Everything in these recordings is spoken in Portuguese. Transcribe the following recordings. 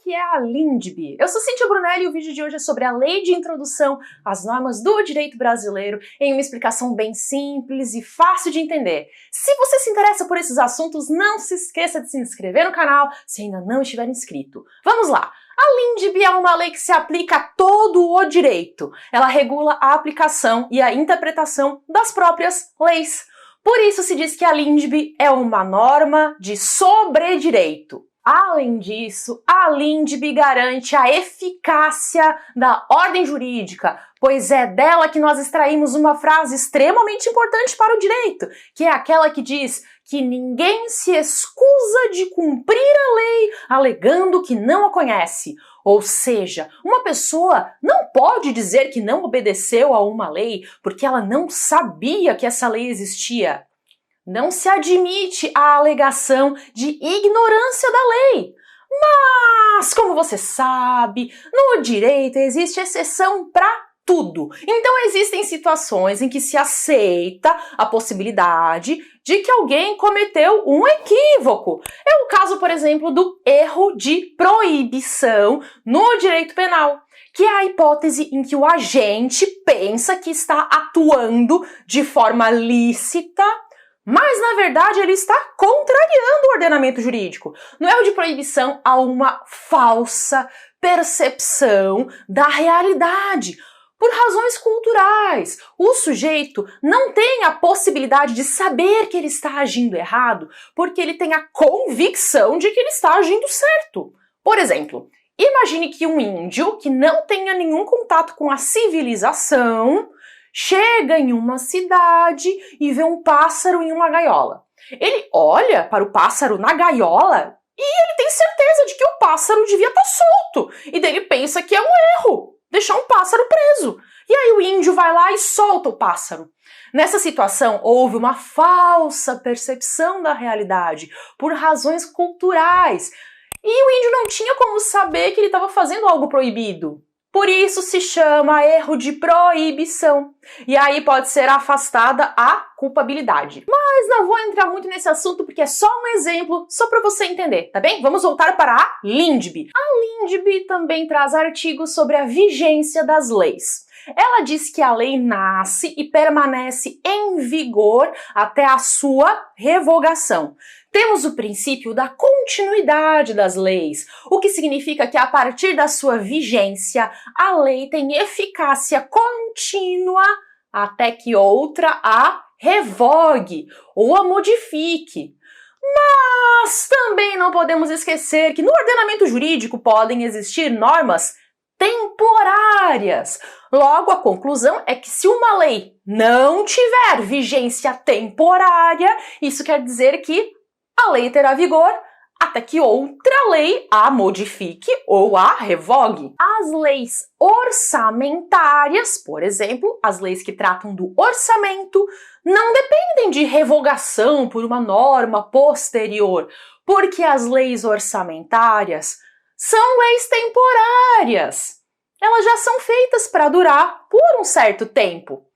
aqui é a LINDB. Eu sou Cíntia Brunelli e o vídeo de hoje é sobre a Lei de Introdução às Normas do Direito Brasileiro em uma explicação bem simples e fácil de entender. Se você se interessa por esses assuntos, não se esqueça de se inscrever no canal se ainda não estiver inscrito. Vamos lá! A LINDB é uma lei que se aplica a todo o direito. Ela regula a aplicação e a interpretação das próprias leis. Por isso se diz que a LINDB é uma norma de sobredireito. Além disso, a LINDB garante a eficácia da ordem jurídica, pois é dela que nós extraímos uma frase extremamente importante para o direito, que é aquela que diz que ninguém se escusa de cumprir a lei alegando que não a conhece. Ou seja, uma pessoa não pode dizer que não obedeceu a uma lei porque ela não sabia que essa lei existia. Não se admite a alegação de ignorância da lei. Mas, como você sabe, no direito existe exceção para tudo. Então existem situações em que se aceita a possibilidade de que alguém cometeu um equívoco. É o caso, por exemplo, do erro de proibição no direito penal, que é a hipótese em que o agente pensa que está atuando de forma lícita, mas, na verdade, ele está contrariando o ordenamento jurídico. No erro de proibição há uma falsa percepção da realidade. Por razões culturais, o sujeito não tem a possibilidade de saber que ele está agindo errado porque ele tem a convicção de que ele está agindo certo. Por exemplo, imagine que um índio que não tenha nenhum contato com a civilização chega em uma cidade e vê um pássaro em uma gaiola. Ele olha para o pássaro na gaiola e ele tem certeza de que o pássaro devia estar solto. E daí ele pensa que é um erro deixar um pássaro preso. E aí o índio vai lá e solta o pássaro. Nessa situação, houve uma falsa percepção da realidade por razões culturais. E o índio não tinha como saber que ele estava fazendo algo proibido. Por isso se chama erro de proibição. E aí pode ser afastada a culpabilidade. Mas não vou entrar muito nesse assunto porque é só um exemplo, só para você entender, tá bem? Vamos voltar para a LINDB. A LINDB também traz artigos sobre a vigência das leis. Ela diz que a lei nasce e permanece em vigor até a sua revogação. Temos o princípio da continuidade das leis, o que significa que a partir da sua vigência, a lei tem eficácia contínua até que outra a revogue ou a modifique. Mas também não podemos esquecer que no ordenamento jurídico podem existir normas temporárias. Logo, a conclusão é que se uma lei não tiver vigência temporária, isso quer dizer que a lei terá vigor até que outra lei a modifique ou a revogue. As leis orçamentárias, por exemplo, as leis que tratam do orçamento, não dependem de revogação por uma norma posterior, porque as leis orçamentárias são leis temporárias. Elas já são feitas para durar por um certo tempo.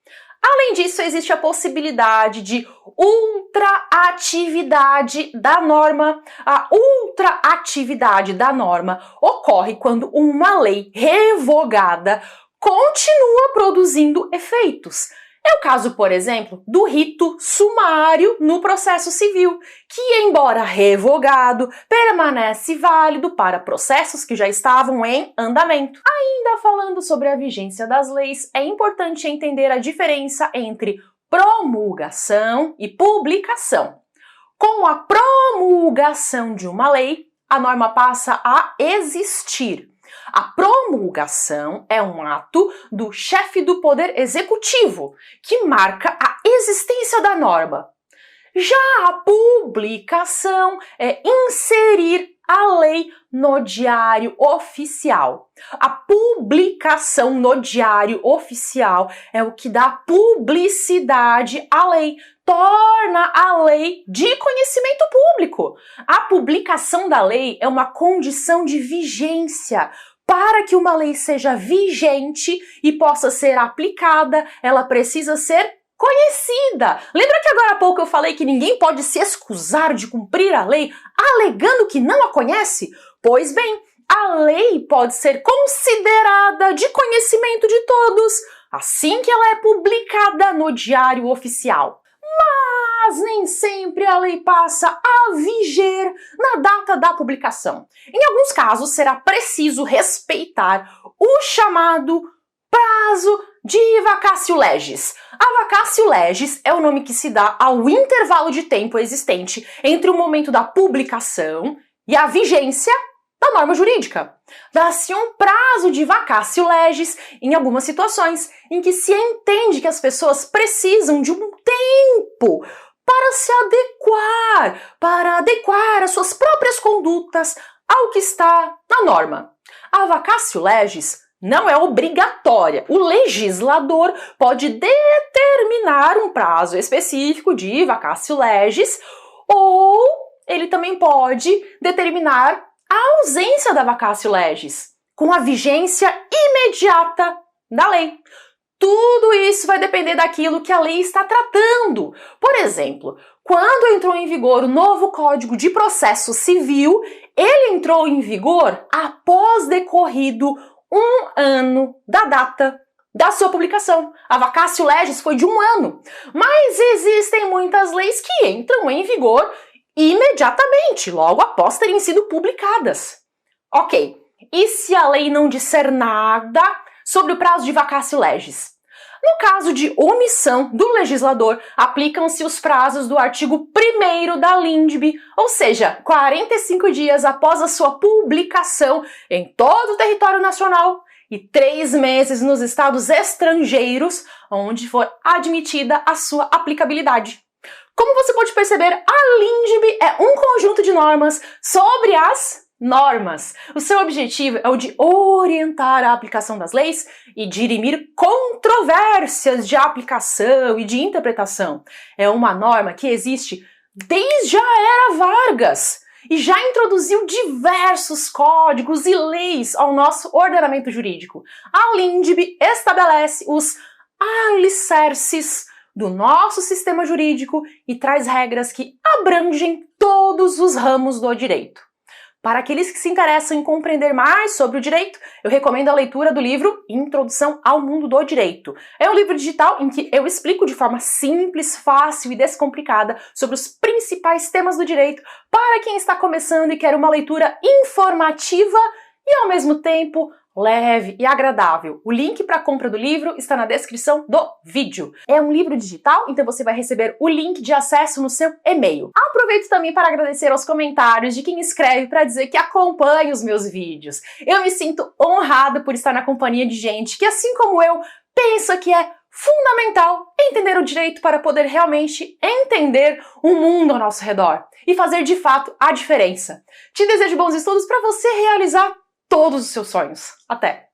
Além disso, existe a possibilidade de ultraatividade da norma. A ultraatividade da norma ocorre quando uma lei revogada continua produzindo efeitos. É o caso, por exemplo, do rito sumário no processo civil, que, embora revogado, permanece válido para processos que já estavam em andamento. Ainda falando sobre a vigência das leis, é importante entender a diferença entre promulgação e publicação. Com a promulgação de uma lei, a norma passa a existir. A promulgação é um ato do chefe do Poder Executivo, que marca a existência da norma. Já a publicação é inserir a lei no Diário Oficial. A publicação no Diário Oficial é o que dá publicidade à lei, torna a lei de conhecimento público. A publicação da lei é uma condição de vigência. Para que uma lei seja vigente e possa ser aplicada, ela precisa ser conhecida. Lembra que agora há pouco eu falei que ninguém pode se excusar de cumprir a lei alegando que não a conhece? Pois bem, a lei pode ser considerada de conhecimento de todos assim que ela é publicada no Diário Oficial. Mas nem sempre a lei passa a viger na data da publicação. Em alguns casos, será preciso respeitar o chamado prazo de vacatio legis. A vacatio legis é o nome que se dá ao intervalo de tempo existente entre o momento da publicação e a vigência da norma jurídica. Dá-se um prazo de vacatio legis em algumas situações em que se entende que as pessoas precisam de um tempo para se adequar, para adequar as suas próprias condutas ao que está na norma. A vacatio legis não é obrigatória. O legislador pode determinar um prazo específico de vacatio legis ou ele também pode determinar a ausência da vacatio legis com a vigência imediata da lei. Tudo isso vai depender daquilo que a lei está tratando. Por exemplo, quando entrou em vigor o novo Código de Processo Civil, ele entrou em vigor após decorrido 1 ano da data da sua publicação. A vacatio legis foi de 1 ano. Mas existem muitas leis que entram em vigor imediatamente, logo após terem sido publicadas. Ok, e se a lei não disser nada sobre o prazo de vacatio legis? No caso de omissão do legislador, aplicam-se os prazos do artigo 1º da LINDB, ou seja, 45 dias após a sua publicação em todo o território nacional e 3 meses nos estados estrangeiros, onde for admitida a sua aplicabilidade. Como você pode perceber, a LINDB é um conjunto de normas sobre as normas. O seu objetivo é o de orientar a aplicação das leis e dirimir controvérsias de aplicação e de interpretação. É uma norma que existe desde a Era Vargas e já introduziu diversos códigos e leis ao nosso ordenamento jurídico. A LINDB estabelece os alicerces do nosso sistema jurídico e traz regras que abrangem todos os ramos do direito. Para aqueles que se interessam em compreender mais sobre o direito, eu recomendo a leitura do livro Introdução ao Mundo do Direito. É um livro digital em que eu explico de forma simples, fácil e descomplicada sobre os principais temas do direito para quem está começando e quer uma leitura informativa e, ao mesmo tempo, leve e agradável. O link para a compra do livro está na descrição do vídeo. É um livro digital, então você vai receber o link de acesso no seu e-mail. Aproveito também para agradecer aos comentários de quem escreve para dizer que acompanha os meus vídeos. Eu me sinto honrada por estar na companhia de gente que, assim como eu, pensa que é fundamental entender o direito para poder realmente entender o mundo ao nosso redor e fazer de fato a diferença. Te desejo bons estudos para você realizar todos os seus sonhos. Até!